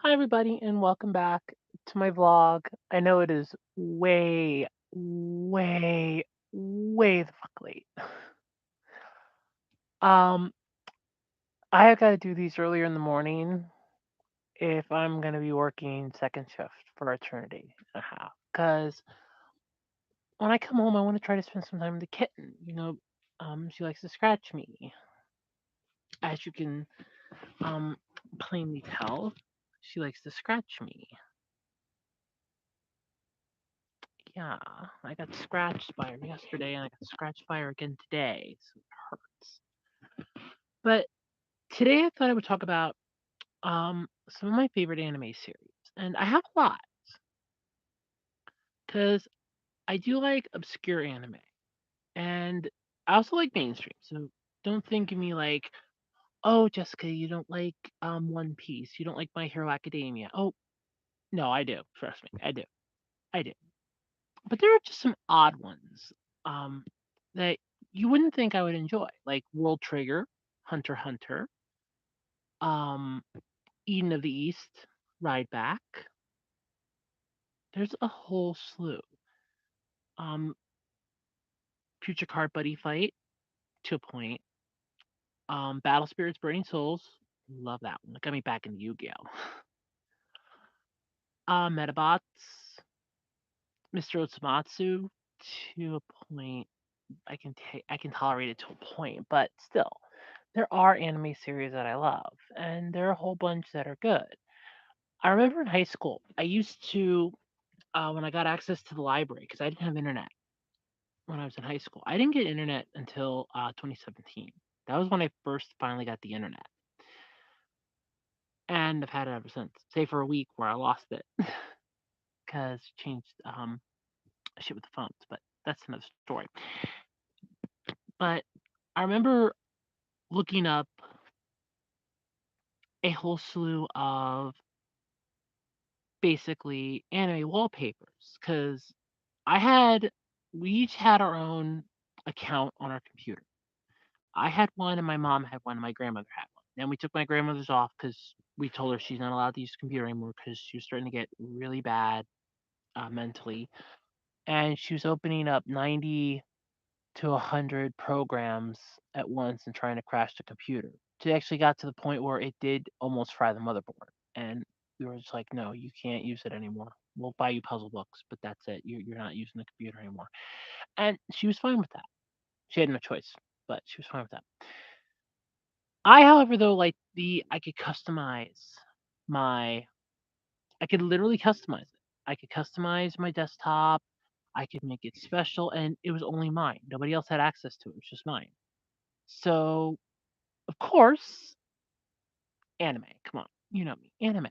Hi, everybody, and welcome back to my vlog. I know it is way the fuck late. Um, I have got to do these earlier in the morning if I'm going to be working second shift for eternity and a half. Because when I come home, I want to try to spend some time with the kitten. She likes to scratch me, as you can um plainly tell. She likes to scratch me. Yeah, I got scratched by her yesterday, and I got scratched by her again today, so it hurts. But today I thought I would talk about some of my favorite anime series, and I have a lot because I do like obscure anime, and I also like mainstream. So don't think of me like, oh, Jessica, you don't like One Piece, you don't like My Hero Academia. Oh, no, I do. Trust me, I do. But there are just some odd ones um that you wouldn't think I would enjoy, like World Trigger, Hunter x Hunter, um, Eden of the East, Ride Back. There's a whole slew. Um, Future Card Buddy Fight to a point. Battle Spirits Burning Souls. Love that one. It got me back into Yu-Gi-Oh. Metabots, Mr. Otsumatsu to a point. I can tolerate it to a point, but still, there are anime series that I love, and there are a whole bunch that are good. I remember in high school, I used to when I got access to the library because I didn't have internet when I was in high school. I didn't get internet until 2017. That was when I first finally got the internet, and I've had it ever since. Say for a week where I lost it because changed shit with the phones, but that's another story. But I remember looking up a whole slew of basically anime wallpapers because I had we each had our own account on our computer. I had one and my mom had one and my grandmother had one. Then we took my grandmother's off because we told her she's not allowed to use the computer anymore because she was starting to get really bad mentally. And she was opening up 90 to 100 programs at once and trying to crash the computer. It actually got to the point where it did almost fry the motherboard. And we were just like, no, you can't use it anymore. We'll buy you puzzle books, but that's it. You're not using the computer anymore. And she was fine with that. She had no choice, but she was fine with that. I, however, though, like I could customize my, I could literally customize it. I could customize my desktop. I could make it special, and it was only mine. Nobody else had access to it. It was just mine. So, of course, anime. Come on, you know me, anime.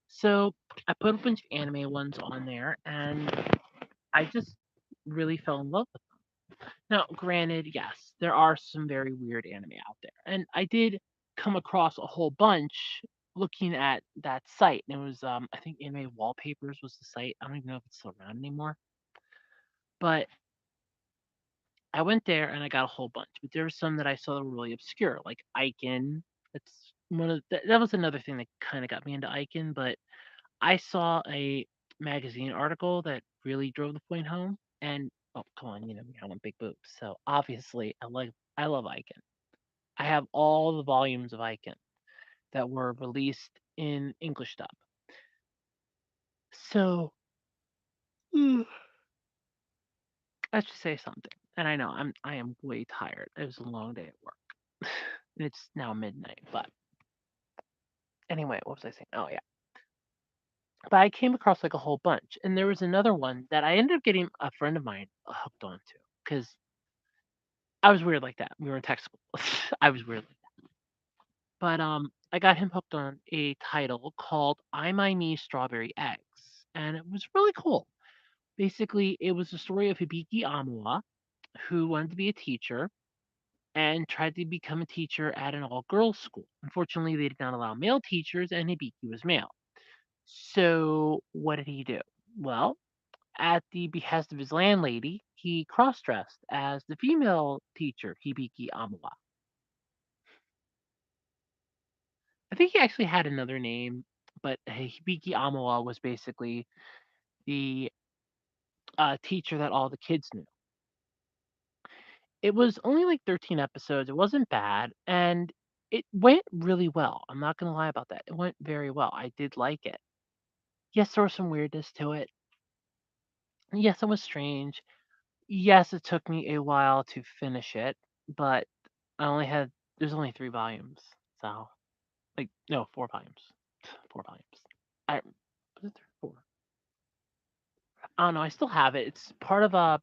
So I put a bunch of anime ones on there, and I just really fell in love with them. Now, granted, yes, there are some very weird anime out there, and I did come across a whole bunch looking at that site. And it was, I think, Anime Wallpapers was the site. I don't even know if it's still around anymore, but I went there and I got a whole bunch. But there were some that I saw that were really obscure, like Icon. That's that was another thing that kind of got me into Icon, but I saw a magazine article that really drove the point home. And oh, come on, you know me, I want big boobs. So obviously, I love Icon. I have all the volumes of Icon that were released in English dub. So mm, let's just say something. And I know I am way tired. It was a long day at work. And it's now midnight. But anyway, what was I saying? Oh yeah. But I came across like a whole bunch, and there was another one that I ended up getting a friend of mine hooked onto because I was weird like that. We were in tech school. I was weird like that. But I got him hooked on a title called I My Me Strawberry Eggs, and it was really cool. Basically, it was the story of Hibiki Amawa, who wanted to be a teacher and tried to become a teacher at an all-girls school. Unfortunately, they did not allow male teachers, and Hibiki was male. So what did he do? Well, at the behest of his landlady, he cross-dressed as the female teacher, Hibiki Amawa. I think he actually had another name. but Hibiki Amawa was basically the teacher that all the kids knew. It was only like 13 episodes. It wasn't bad, and it went really well. I'm not gonna lie about that. It went very well. I did like it. Yes, there was some weirdness to it. Yes, it was strange. Yes, it took me a while to finish it, but I only had there's only 3 volumes, so like no, 4 volumes. 4 volumes. I was it 3 or 4? I don't know. I still have it. It's part of a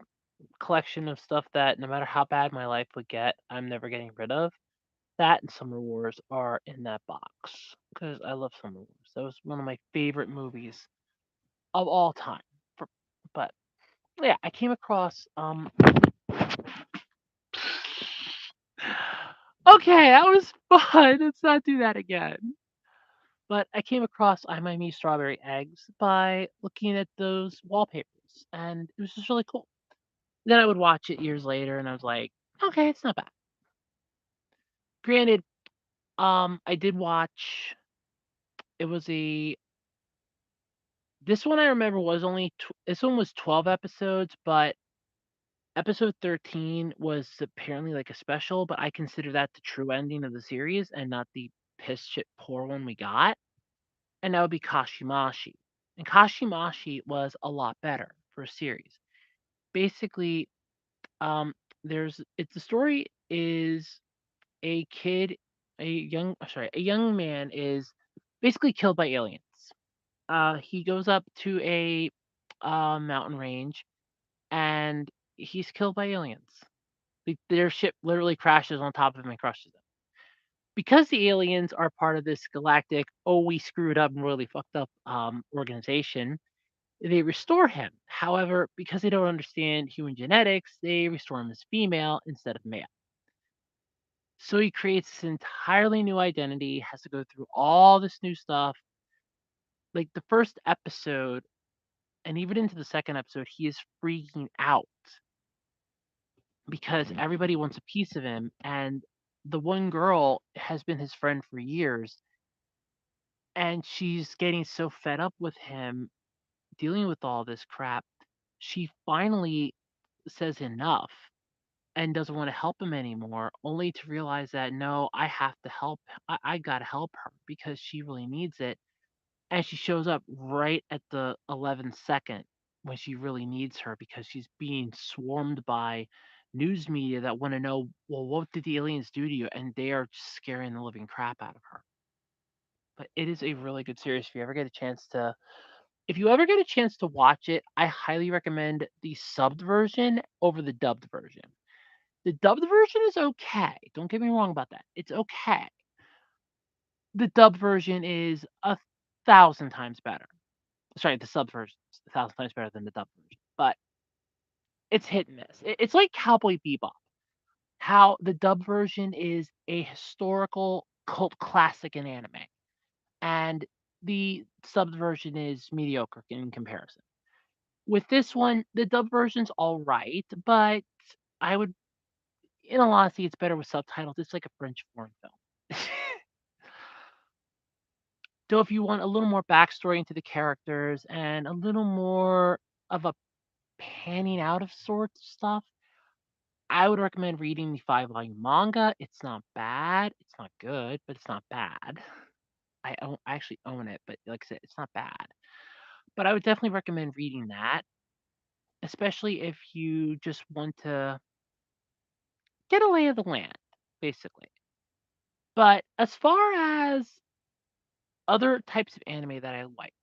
collection of stuff that no matter how bad my life would get, I'm never getting rid of. That and Summer Wars are in that box because I love Summer Wars. That was one of my favorite movies of all time. For, but yeah, I came across okay, that was fun. Let's not do that again. But I came across I My Me Strawberry Eggs by looking at those wallpapers, and it was just really cool. Then I would watch it years later, and I was like, okay, it's not bad. Granted, I did watch. It was a this one I remember was only this one was 12 episodes, but episode 13 was apparently like a special, but I consider that the true ending of the series and not the piss shit poor one we got. And that would be Kashimashi. And Kashimashi was a lot better for a series. Basically, there's it's the story is a kid, a young man is basically killed by aliens. He goes up to a mountain range and he's killed by aliens. Their ship literally crashes on top of him and crushes him. Because the aliens are part of this galactic, oh, we screwed up and really fucked up organization, they restore him. However, because they don't understand human genetics, they restore him as female instead of male. So he creates this entirely new identity, has to go through all this new stuff. Like the first episode, and even into the second episode, he is freaking out because everybody wants a piece of him. And the one girl has been his friend for years, and she's getting so fed up with him dealing with all this crap. She finally says enough and doesn't want to help him anymore, only to realize that no, I have to help. I gotta help her because she really needs it. And she shows up right at the 11th second when she really needs her because she's being swarmed by news media that want to know, well, what did the aliens do to you? And they are just scaring the living crap out of her. But it is a really good series. If you ever get a chance to watch it, I highly recommend the subbed version over the dubbed version. The dubbed version is okay. Don't get me wrong about that. It's okay. The dubbed version is 1,000 times better. Sorry, the sub version is 1,000 times better than the dub version, but it's hit and miss. It's like Cowboy Bebop. How the dub version is a historical cult classic in anime, and the sub version is mediocre in comparison. With this one, the dub version's all right, but I would, in all honesty, it's better with subtitles. It's like a French foreign film. So if you want a little more backstory into the characters and a little more of a panning out of sorts stuff, I would recommend reading the 5-volume manga. It's not bad. It's not good, but it's not bad. I actually own it, but like I said, it's not bad. But I would definitely recommend reading that, especially if you just want to get a lay of the land, basically. But as far as other types of anime that I like,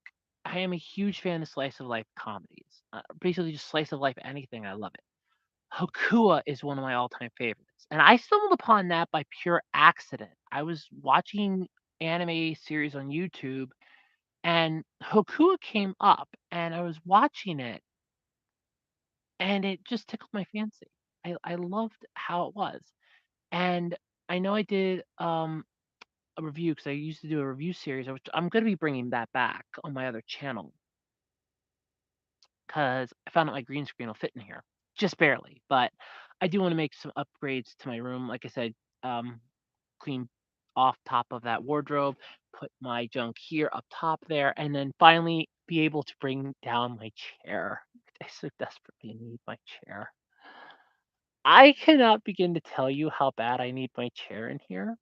I am a huge fan of slice of life comedies. Basically, just slice of life anything. I love it. Hokua is one of my all-time favorites, and I stumbled upon that by pure accident. I was watching anime series on YouTube, and Hokua came up, and I was watching it, and it just tickled my fancy. I loved how it was, and I know I did a review because I used to do a review series, which I'm going to be bringing that back on my other channel because I found out my green screen will fit in here just barely, but I do want to make some upgrades to my room. Like I said, clean off top of that wardrobe, put my junk here up top there, and then finally be able to bring down my chair. I so desperately need my chair. I cannot begin to tell you how bad I need my chair in here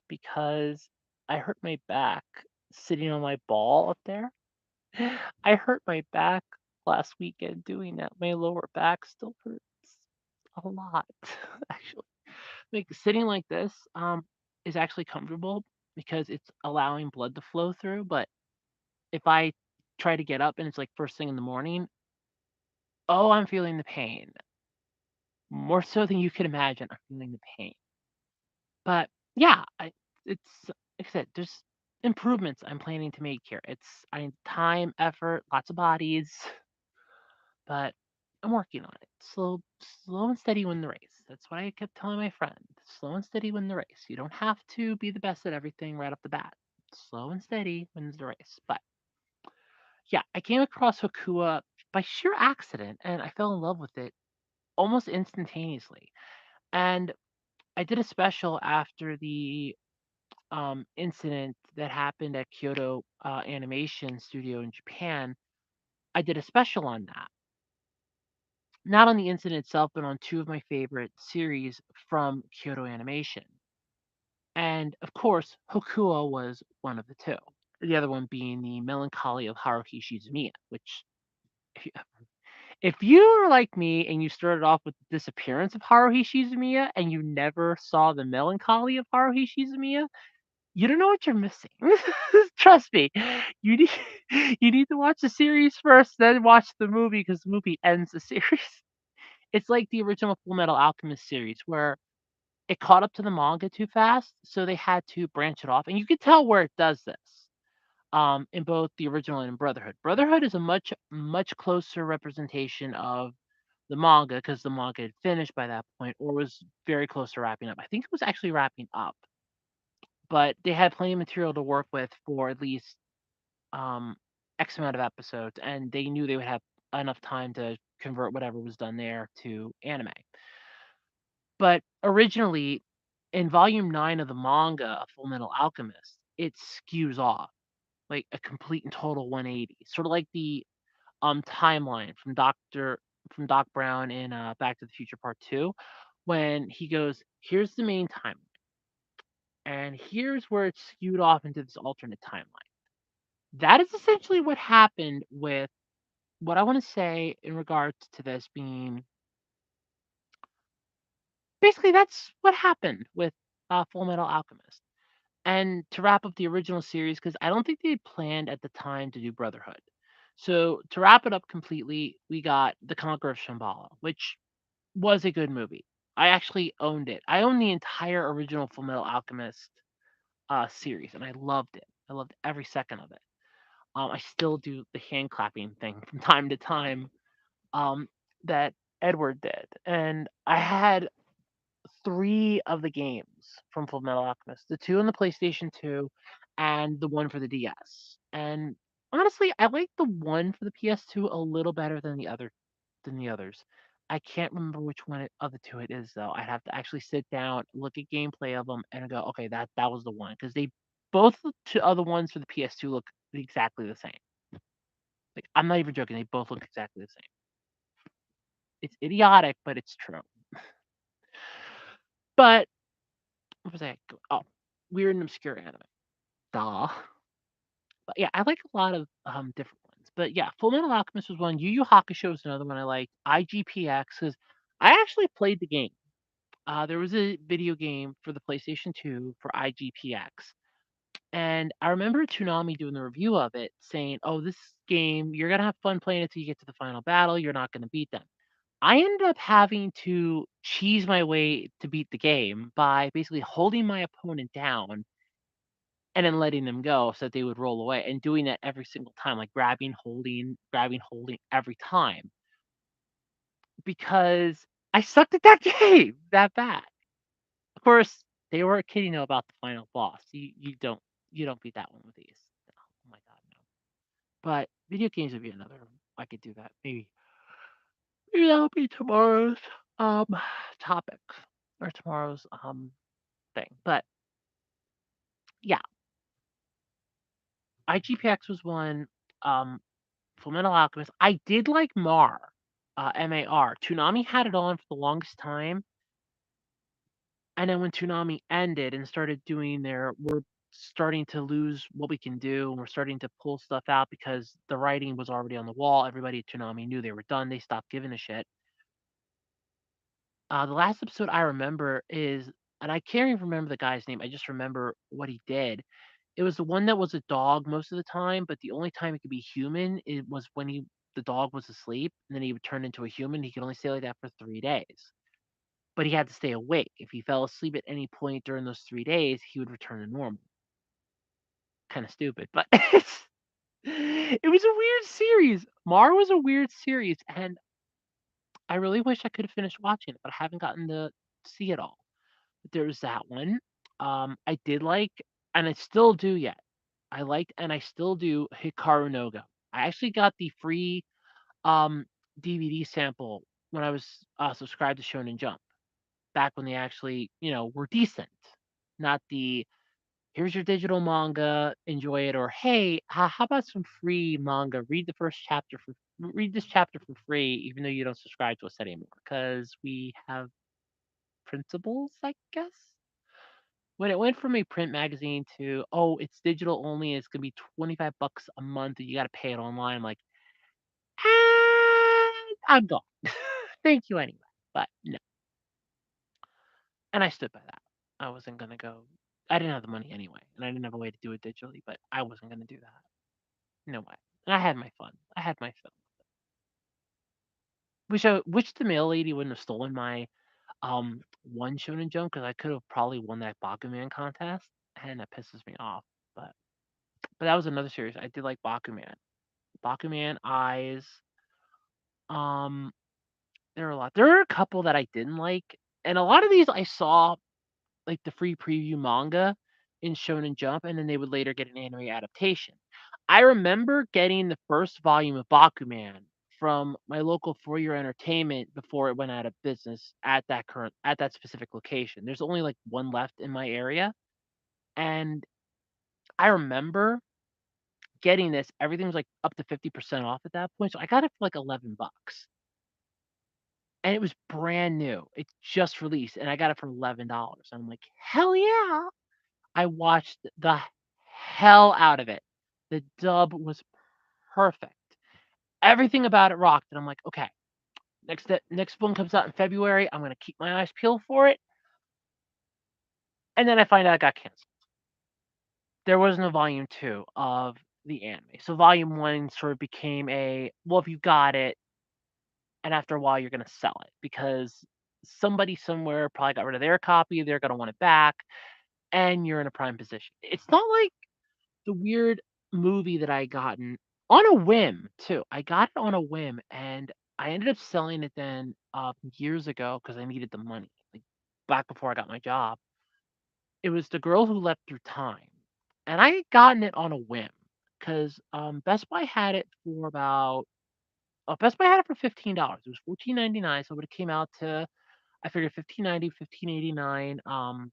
because I hurt my back sitting on my ball up there. I hurt my back last weekend doing that. My lower back still hurts a lot, actually. Like sitting like this is actually comfortable because it's allowing blood to flow through, but if I try to get up and it's like first thing in the morning, oh, I'm feeling the pain. More so than you can imagine, I'm feeling the pain. But yeah, it's like I said, there's improvements I'm planning to make here. I time, effort, lots of bodies, but I'm working on it. Slow and steady win the race. That's what I kept telling my friend. Slow and steady win the race. You don't have to be the best at everything right off the bat. Slow and steady wins the race. But yeah, I came across Hokua by sheer accident and I fell in love with it almost instantaneously. And I did a special after the incident that happened at Kyoto Animation Studio in Japan. I did a special on that. Not on the incident itself, but on two of my favorite series from Kyoto Animation. And of course, Hokua was one of the two. The other one being the Melancholy of Haruhi Shizumiya, which if you, if you are like me and you started off with the disappearance of Haruhi Shizumiya and you never saw the Melancholy of Haruhi Shizumiya, you don't know what you're missing. Trust me. You need you need to watch the series first, then watch the movie because the movie ends the series. It's like the original Full Metal Alchemist series where it caught up to the manga too fast, so they had to branch it off. And you can tell where it does this. In both the original and in Brotherhood. Brotherhood is a much closer representation of the manga because the manga had finished by that point or was very close to wrapping up. I think it was actually wrapping up, but they had plenty of material to work with for at least um, X amount of episodes, and they knew they would have enough time to convert whatever was done there to anime. But originally, in volume 9 of the manga of Full Metal Alchemist, it skews off like a complete and total 180, sort of like the timeline from Doc Brown in Back to the Future Part 2, when he goes, "Here's the main timeline, and here's where it's skewed off into this alternate timeline." That is essentially what happened with what I want to say in regards to this being basically that's what happened with Full Metal Alchemist. And to wrap up the original series, because I don't think they planned at the time to do Brotherhood. So to wrap it up completely, we got The Conqueror of Shambhala, which was a good movie. I actually owned it. I owned the entire original Full Metal Alchemist series, and I loved it. I loved every second of it. I still do the hand clapping thing from time to time um, that Edward did, and I had three of the games from Full Metal Alchemist, the two on the PlayStation 2 and the one for the DS. And honestly, I like the one for the PS2 a little better than the others. I can't remember which one of the two it is though. I'd have to actually sit down, look at gameplay of them, and go, okay, that was the one because they both the two other ones for the PS2 look exactly the same. Like I'm not even joking, they both look exactly the same. It's idiotic, but it's true. But what was I? Oh, weird and obscure anime. Duh. But yeah, I like a lot of different ones. But yeah, Full Metal Alchemist was one. Yu Yu Hakusho was another one I liked. IGPX because I actually played the game. There was a video game for the PlayStation 2 for IGPX. And I remember Toonami doing the review of it saying, oh, this game, you're going to have fun playing it till you get to the final battle. You're not going to beat them. I ended up having to cheese my way to beat the game by basically holding my opponent down and then letting them go so that they would roll away and doing that every single time, like grabbing, holding every time because I sucked at that game that bad. Of course, they weren't kidding though about the final boss. You don't beat that one with ease. Oh my god, no. But video games would be another. I could do that. Maybe that'll be tomorrow's um topic or tomorrow's thing. But yeah, IGPX was one, Fullmetal Alchemist. I did like MAR, MAR. Toonami had it on for the longest time, and then when Toonami ended and started doing their we're starting to lose what we can do, and we're starting to pull stuff out because the writing was already on the wall. Everybody at Toonami knew they were done. They stopped giving a shit. The last episode I remember is, and I can't even remember the guy's name. I just remember what he did. It was the one that was a dog most of the time, but the only time he could be human it was when the dog was asleep, and then he would turn into a human. He could only stay like that for 3 days, but he had to stay awake. If he fell asleep at any point during those 3 days, he would return to normal. Kind of stupid, but it was a weird series. Mar was a weird series, and I really wish I could have finished watching it, but I haven't gotten to see it all. But there was that one. I did like, and I still do yet. I liked and I still do Hikaru no Go. I actually got the free um, DVD sample when I was subscribed to Shonen Jump back when they actually, were decent. Not the here's your digital manga, enjoy it, or hey, how about some free manga? Read this chapter for free, even though you don't subscribe to us anymore, because we have principles, I guess. When it went from a print magazine to, oh, it's digital only, it's gonna be 25 bucks a month, and you gotta pay it online, I'm like, I'm gone. Thank you anyway. But no. And I stood by that. I wasn't gonna go. I didn't have the money anyway, and I didn't have a way to do it digitally, but I wasn't gonna do that. No way. And I had my fun. I had my fill. Wish the mail lady wouldn't have stolen my one Shonen Jump because I could have probably won that Bakuman contest, and that pisses me off. But that was another series. I did like Bakuman. Bakuman, Eyes. Um, there are a lot. There are a couple that I didn't like, and a lot of these I saw like the free preview manga in Shonen Jump, and then they would later get an anime adaptation. I remember getting the first volume of Bakuman from my local four-year entertainment before it went out of business at that specific location. There's only like one left in my area, and I remember getting this. Everything was like up to 50% off at that point, so I got it for like 11 bucks. And it was brand new. It just released, and I got it for $11. And I'm like, hell yeah! I watched the hell out of it. The dub was perfect. Everything about it rocked, and I'm like, okay, next one comes out in February. I'm gonna keep my eyes peeled for it. And then I find out it got canceled. There was no volume two of the anime. So volume one sort of became a well, if you got it, and after a while you're gonna sell it because somebody somewhere probably got rid of their copy. They're gonna want it back, and you're in a prime position. It's not like the weird movie that I gotten on a whim too. I got it on a whim, and I ended up selling it then years ago because I needed the money, like back before I got my job. It was The Girl Who Leapt Through Time, and I had gotten it on a whim because Best Buy had it for about Best Buy had it for $15. It was 14.99, so it would have came out to I figured 15.90, 15.89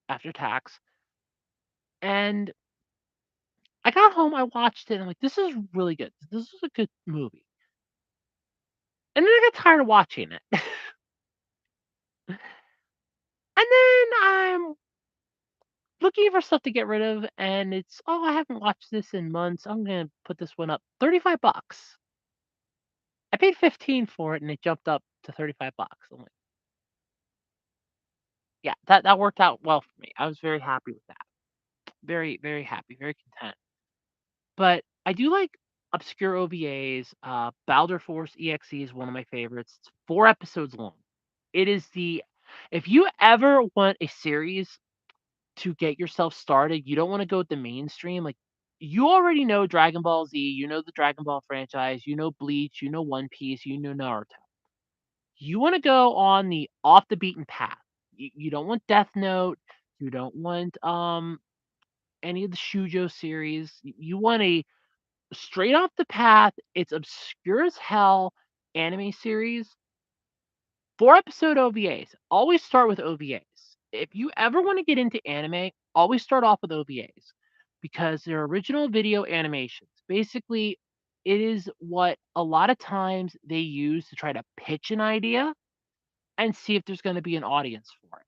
after tax, and I got home, I watched it, and I'm like, "This is really good. This is a good movie." And then I got tired of watching it. And then I'm looking for stuff to get rid of, and it's, "Oh, I haven't watched this in months. I'm gonna put this one up." 35 bucks. I paid 15 for it, and it jumped up to 35 bucks. I'm like, "Yeah, that worked out well for me." I was very happy with that. Very, very happy, very content. But I do like obscure OVAs. Baldur Force EXE is one of my favorites. It's 4 episodes long. It is the if you ever want a series to get yourself started, you don't wanna go with the mainstream, like, you already know Dragon Ball Z, you know the Dragon Ball franchise, you know Bleach, you know One Piece, you know Naruto. You wanna go on the off the beaten path. You don't want Death Note, you don't want, any of the Shoujo series. You want a straight off the path, it's obscure as hell anime series. 4-episode OVAs. Always start with OVAs. If you ever want to get into anime, always start off with OVAs because they're original video animations. Basically, it is what a lot of times they use to try to pitch an idea and see if there's gonna be an audience for it.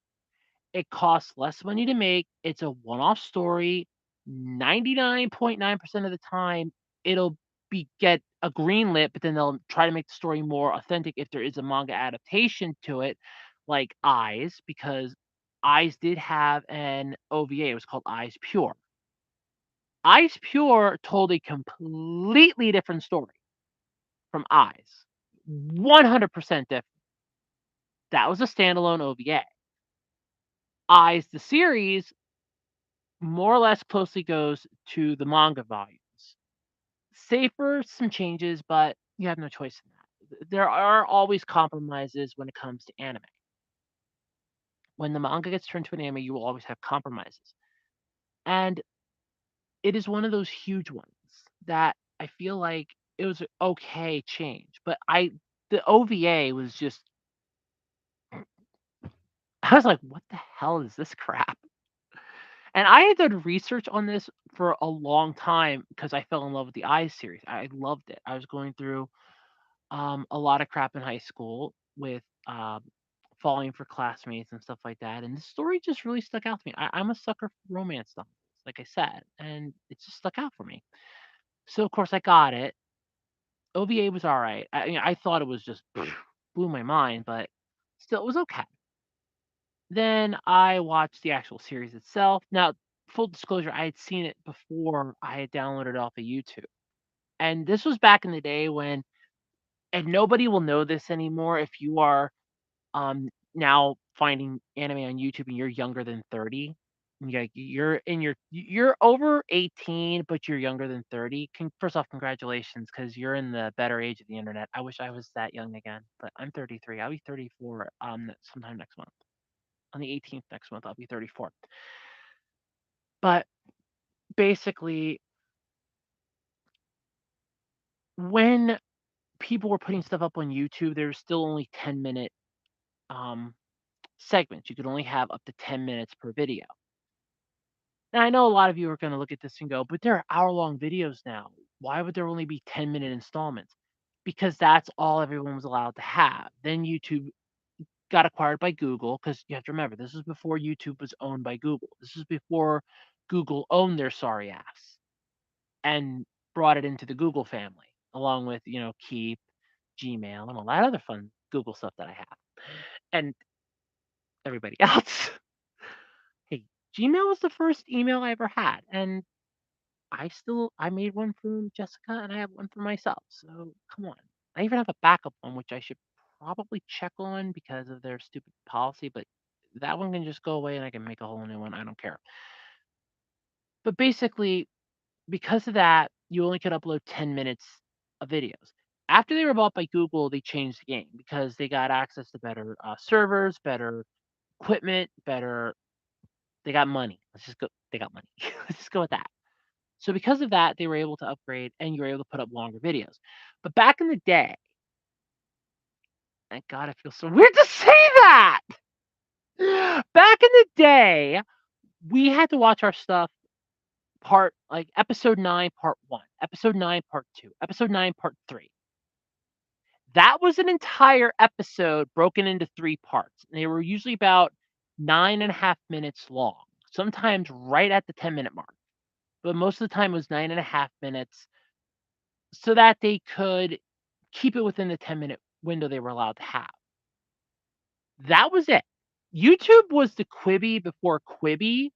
It costs less money to make, it's a one-off story. 99.9% of the time, it'll be get a green lit, but then they'll try to make the story more authentic if there is a manga adaptation to it, like Eyes, because Eyes did have an OVA, it was called Eyes Pure. Eyes Pure told a completely different story from Eyes. 100% different. That was a standalone OVA. Eyes, the series, more or less closely goes to the manga volumes. Safer, some changes, but you have no choice in that. There are always compromises when it comes to anime. When the manga gets turned to an anime, you will always have compromises. And it is one of those huge ones that I feel like it was a okay change, but the OVA was just I was like, "What the hell is this crap?" And I had done research on this for a long time because I fell in love with the Eyes series. I loved it. I was going through a lot of crap in high school with falling for classmates and stuff like that. And the story just really stuck out to me. I'm a sucker for romance novels, like I said, and it just stuck out for me. So of course I got it. OVA was all right. I thought it was just blew my mind, but still it was okay. Then I watched the actual series itself. Now, full disclosure, I had seen it before I had downloaded it off of YouTube. And this was back in the day when, and nobody will know this anymore if you are now finding anime on YouTube and you're younger than 30. You're over 18, but you're younger than 30. First off, congratulations, because you're in the better age of the internet. I wish I was that young again, but I'm 33. I'll be 34 sometime next month. On the 18th next month, I'll be 34. But basically, when people were putting stuff up on YouTube, there's still only 10-minute um, segments. You could only have up to 10 minutes per video. Now, I know a lot of you are going to look at this and go, but there are hour-long videos now. Why would there only be 10-minute installments? Because that's all everyone was allowed to have. Then YouTube got acquired by Google, because you have to remember, this is before YouTube was owned by Google. This is before Google owned their sorry ass and brought it into the Google family, along with, Keep, Gmail, and all that other fun Google stuff that I have, and everybody else. Hey, Gmail was the first email I ever had, and I made one for Jessica and I have one for myself. So come on. I even have a backup one which I should probably check on because of their stupid policy, but that one can just go away and I can make a whole new one. I don't care. But basically, because of that, you only could upload 10 minutes of videos. After they were bought by Google, they changed the game because they got access to better servers, better equipment, better. They got money. Let's just go. They got money. Let's just go with that. So because of that, they were able to upgrade and you were able to put up longer videos. But back in the day, thank God, it feels so weird to say that. Back in the day, we had to watch our stuff like episode 9, part 1, episode 9, part 2, episode 9, part 3. That was an entire episode broken into 3 parts. And they were usually about 9.5 minutes long, sometimes right at the 10-minute mark. But most of the time it was 9.5 minutes so that they could keep it within the 10-minute window they were allowed to have. That was it. YouTube was the Quibi before Quibi,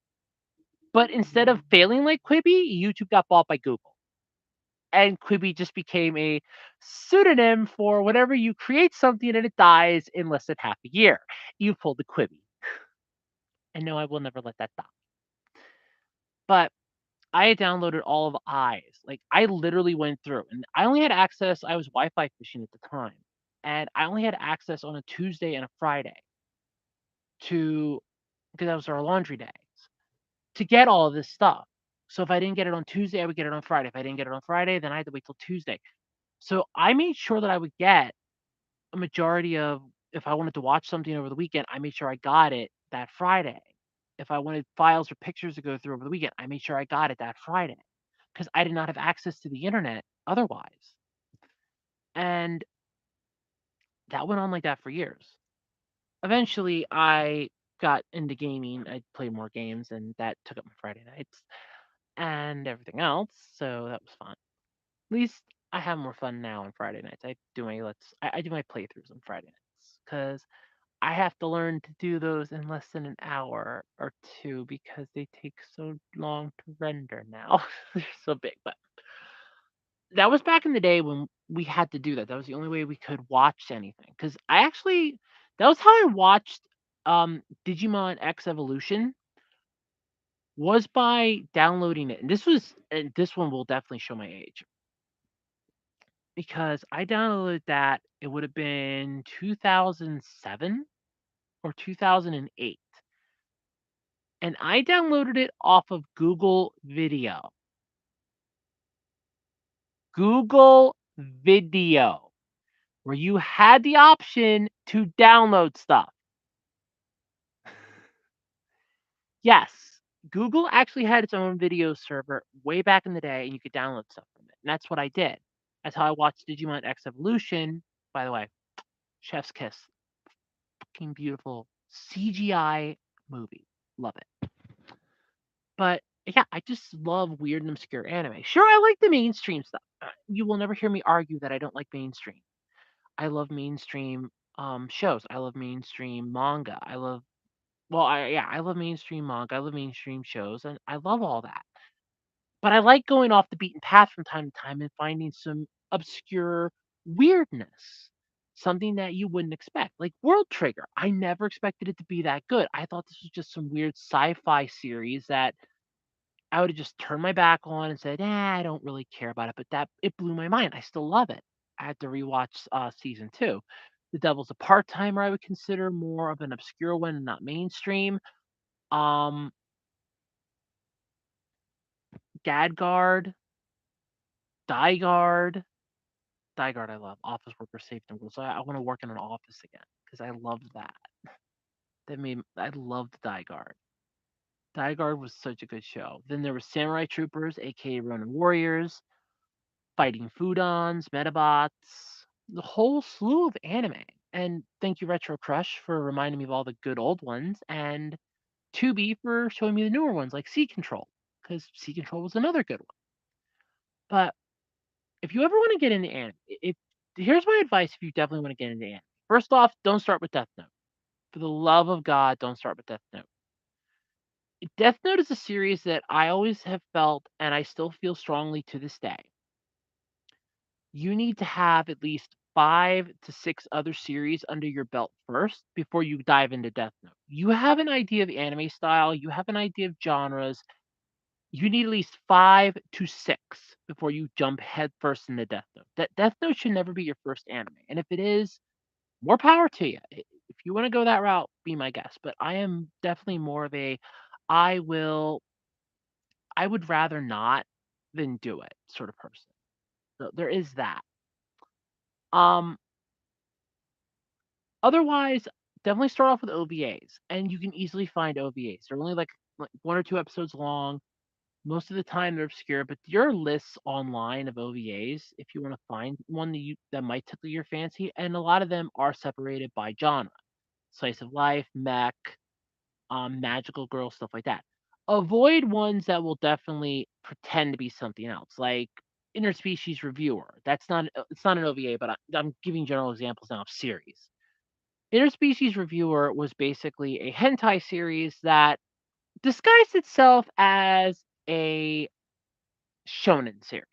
but instead of failing like Quibi, YouTube got bought by Google. And Quibi just became a pseudonym for whenever you create something and it dies in less than half a year. You pulled the Quibi. And no, I will never let that die. But I had downloaded all of Eyes. Like, I literally went through, and I only had access, I was Wi-Fi fishing at the time, and I only had access on a Tuesday and a Friday to because that was our laundry days, to get all of this stuff. So if I didn't get it on Tuesday, I would get it on Friday. If I didn't get it on Friday, then I had to wait till Tuesday. So I made sure that I would get a majority of if I wanted to watch something over the weekend, I made sure I got it that Friday. if I wanted files or pictures to go through over the weekend, I made sure I got it that Friday because I did not have access to the internet otherwise. And that went on like that for years. Eventually, I got into gaming. I played more games, and that took up my Friday nights and everything else. So that was fun. At least I have more fun now on Friday nights. I do my playthroughs on Friday nights because I have to learn to do those in less than an hour or two because they take so long to render now. They're so big, but that was back in the day when we had to do that. That was the only way we could watch anything. Because that was how I watched Digimon X Evolution was by downloading it. And this one will definitely show my age because I downloaded that. It would have been 2007 or 2008. And I downloaded it off of Google Video. Google Video, where you had the option to download stuff. Yes, Google actually had its own video server way back in the day, and you could download stuff from it. And that's what I did. That's how I watched Digimon X Evolution. By the way, Chef's Kiss, fucking beautiful CGI movie. Love it. But yeah, I just love weird and obscure anime. Sure, I like the mainstream stuff. You will never hear me argue that I don't like mainstream. I love mainstream shows. I love mainstream manga. I love mainstream manga. I love mainstream shows, and I love all that. But I like going off the beaten path from time to time and finding some obscure weirdness. Something that you wouldn't expect. Like World Trigger. I never expected it to be that good. I thought this was just some weird sci-fi series that I would have just turned my back on and said, I don't really care about it. But that it blew my mind. I still love it. I had to rewatch season two. The Devil's a Part Timer I would consider more of an obscure one and not mainstream. Um Gadgard, Dygard. Dygard I love. Office Worker Safety and Rules. I want to work in an office again because I loved that. I loved Dygard. Dygard was such a good show. Then there was Samurai Troopers, aka Ronin Warriors, Fighting Foodons, Metabots, the whole slew of anime. And thank you, Retro Crush, for reminding me of all the good old ones, and 2B for showing me the newer ones like Sea Control, because Sea Control was another good one. But if you ever want to get into anime, here's my advice if you definitely want to get into anime. First off, don't start with Death Note. For the love of God, don't start with Death Note. Death Note is a series that I always have felt, and I still feel strongly to this day. You need to have at least 5 to 6 other series under your belt first before you dive into Death Note. You have an idea of anime style, you have an idea of genres. You need at least 5 to 6 before you jump headfirst into Death Note. Death Note should never be your first anime, and if it is, more power to you. If you want to go that route, be my guest. But I am definitely more of a I will I would rather not than do it sort of person. So there is that. Um Otherwise, definitely start off with OVAs, and you can easily find OVAs. They're only like 1 or 2 episodes long. Most of the time they're obscure, but there are lists online of OVAs if you want to find one that might tickle your fancy, and a lot of them are separated by genre. Slice of life, mech, magical girl, stuff like that. Avoid ones that will definitely pretend to be something else, like Interspecies Reviewer. It's not an OVA, but I'm giving general examples now of series. Interspecies Reviewer was basically a hentai series that disguised itself as a shonen series.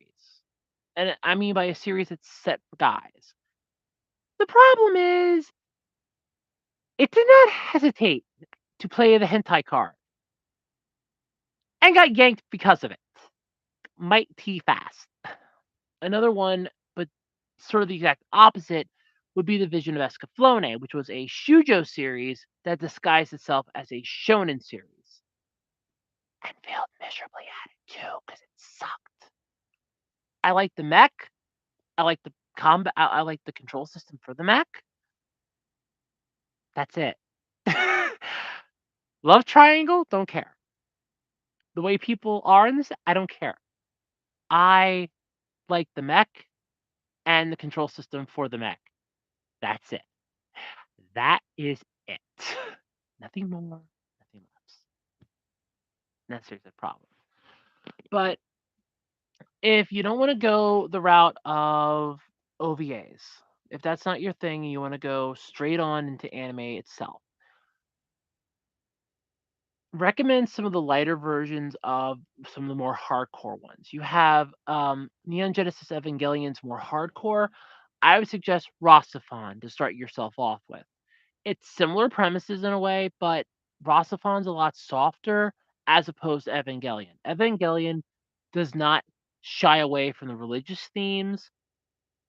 And I mean by a series that's set for guys. The problem is, it did not hesitate to play the hentai card and got yanked because of it. Mighty fast. Another one, but sort of the exact opposite, would be the Vision of Escaflowne, which was a shoujo series that disguised itself as a shonen series. And failed miserably at it too, because it sucked. I like the mech. I like the combat. I like the control system for the mech. That's it. Love triangle, don't care. The way people are in this, I don't care. I like the mech and the control system for the mech. That's it. That is it. Nothing more, nothing less. That's the problem. But if you don't want to go the route of OVAs, if that's not your thing and you want to go straight on into anime itself, recommend some of the lighter versions of some of the more hardcore ones. You have Neon Genesis Evangelion's more hardcore. I would suggest Rosafon to start yourself off with. It's similar premises in a way, but Rosafon's a lot softer as opposed to Evangelion. Evangelion does not shy away from the religious themes,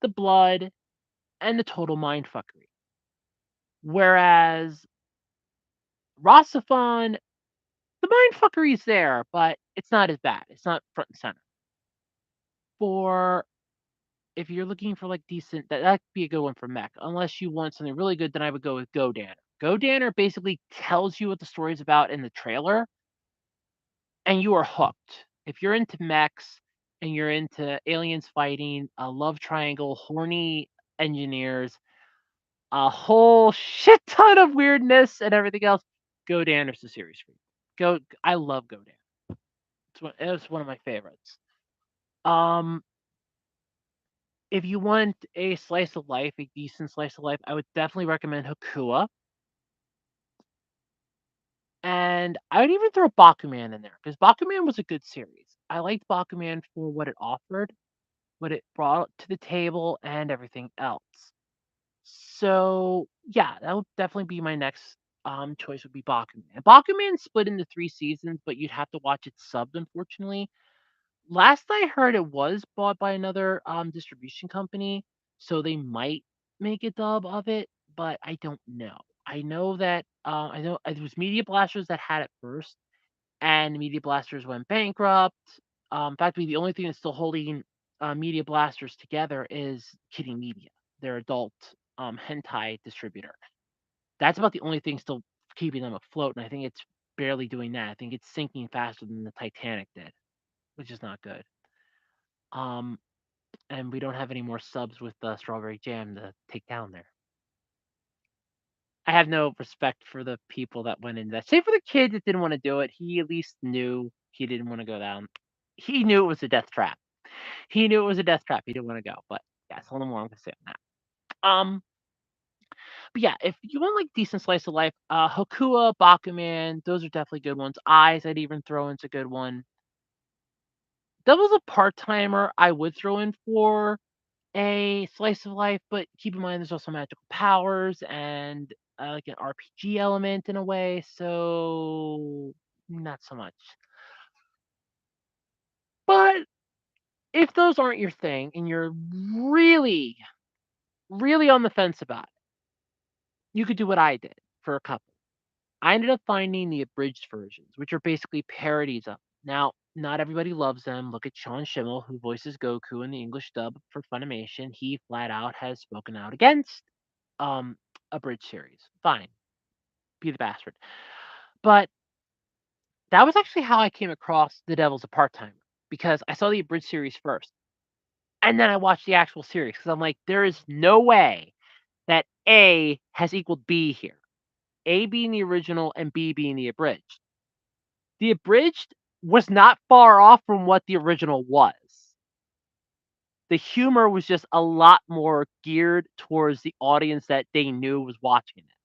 the blood, and the total mindfuckery. Whereas Rosafon, the mindfuckery is there, but it's not as bad. It's not front and center. For if you're looking for like decent, that could be a good one for mech. Unless you want something really good, then I would go with Go Danner. Go Danner basically tells you what the story is about in the trailer, and you are hooked. If you're into mechs and you're into aliens fighting, a love triangle, horny engineers, a whole shit ton of weirdness and everything else, Go Danner's the series for you. I love Go Danner. It's one of my favorites. Um, if you want a slice of life, a decent slice of life, I would definitely recommend Hakua. And I would even throw Bakuman in there because Bakuman was a good series. I liked Bakuman for what it offered, what it brought to the table, and everything else. So yeah, that would definitely be my next choice would be Bakuman. Bakuman split into 3 seasons, but you'd have to watch it subbed, unfortunately. Last I heard, it was bought by another distribution company, so they might make a dub of it, but I don't know. I know that I know it was Media Blasters that had it first, and Media Blasters went bankrupt. In fact, the only thing that's still holding Media Blasters together is Kidding Media, their adult hentai distributor. That's about the only thing still keeping them afloat, and I think it's barely doing that. I think it's sinking faster than the Titanic did, which is not good. Um, and we don't have any more subs with Strawberry Jam to take down there. I have no respect for the people that went into that. Same for the kid that didn't want to do it. He at least knew he didn't want to go down. He knew it was a death trap. He knew it was a death trap. He didn't want to go. But yeah, that's all the more I'm gonna say on that. But yeah, if you want like decent slice of life, Hokua, Bakuman, those are definitely good ones. Eyes, I'd even throw into a good one. Devil's a part timer. I would throw in for a slice of life, but keep in mind there's also magical powers and like an RPG element in a way, so not so much. But if those aren't your thing and you're really, really on the fence about it, you could do what I did for a couple. I ended up finding the abridged versions, which are basically parodies of. Now, not everybody loves them. Look at Sean Schimmel, who voices Goku in the English dub for Funimation. He flat out has spoken out against um a bridge series. Fine, be the bastard. But that was actually how I came across The Devil's a Part Timer because I saw the abridged series first, and then I watched the actual series because I'm like, there is no way that A has equaled B here. A being the original and B being the abridged. The abridged was not far off from what the original was. The humor was just a lot more geared towards the audience that they knew was watching it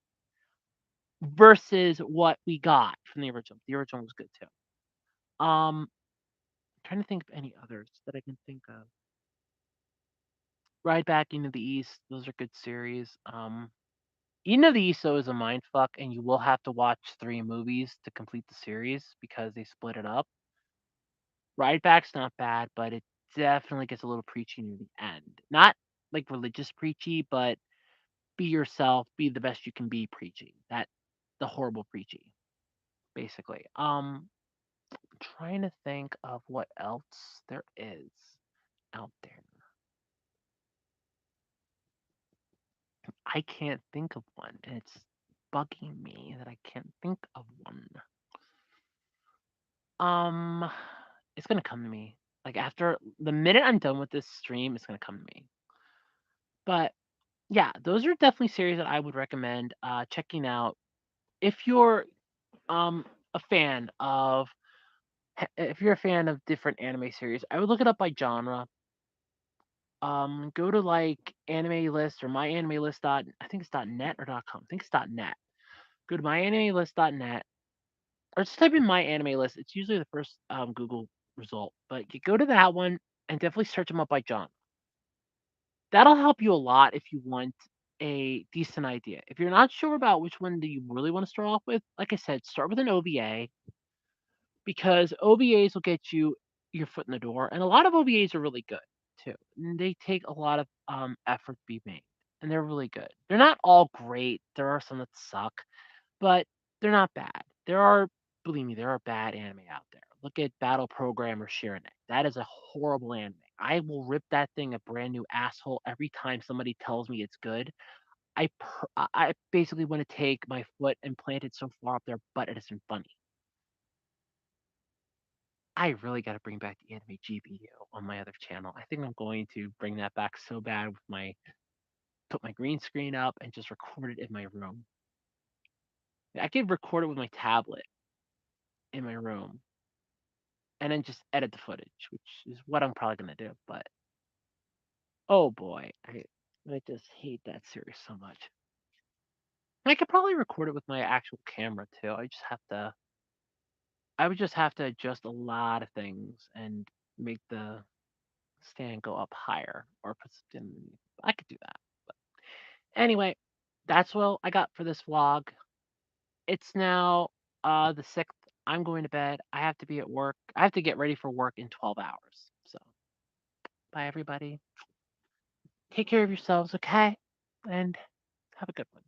versus what we got from the original. The original was good too. Trying to think of any others that I can think of. Ride Back into the East, those are good series. Eden of the East though is a mind fuck, and you will have to watch 3 movies to complete the series because they split it up. Ride Back's not bad, but it definitely gets a little preachy near the end. Not like religious preachy, but be yourself, be the best you can be preachy. That the horrible preachy, basically. I'm trying to think of what else there is out there. I can't think of one. And it's bugging me that I can't think of one. Um, it's gonna come to me. Like after the minute I'm done with this stream, it's gonna come to me. But yeah, those are definitely series that I would recommend checking out if you're um a fan of if you're a fan of different anime series. I would look it up by genre. Go to like Anime List or My Anime List dot I think it's dot .net or dot .com. I think it's dot .net. Go to myanimelist.net or just type in My Anime List. It's usually the first Google result, but you go to that one and definitely search them up by genre. That'll help you a lot if you want a decent idea. If you're not sure about which one do you really want to start off with, like I said, start with an OVA because OVAs will get you your foot in the door, and a lot of OVAs are really good too. And they take a lot of effort to be made, and they're really good. They're not all great. There are some that suck, but they're not bad. Believe me, there are bad anime out there. Look at Battle Programmer Shirane. That is a horrible anime. I will rip that thing a brand new asshole every time somebody tells me it's good. I basically want to take my foot and plant it so far up their butt it isn't funny. I really got to bring back the anime GBU on my other channel. I think I'm going to bring that back so bad with put my green screen up and just record it in my room. I could record it with my tablet in my room and then just edit the footage, which is what I'm probably gonna do. But oh boy, I just hate that series so much. I could probably record it with my actual camera too. I would just have to adjust a lot of things and make the stand go up higher or put something. I could do that. But anyway, that's what I got for this vlog. It's now the 6th. I'm going to bed. I have to be at work. I have to get ready for work in 12 hours. So bye everybody. Take care of yourselves, okay? And have a good one.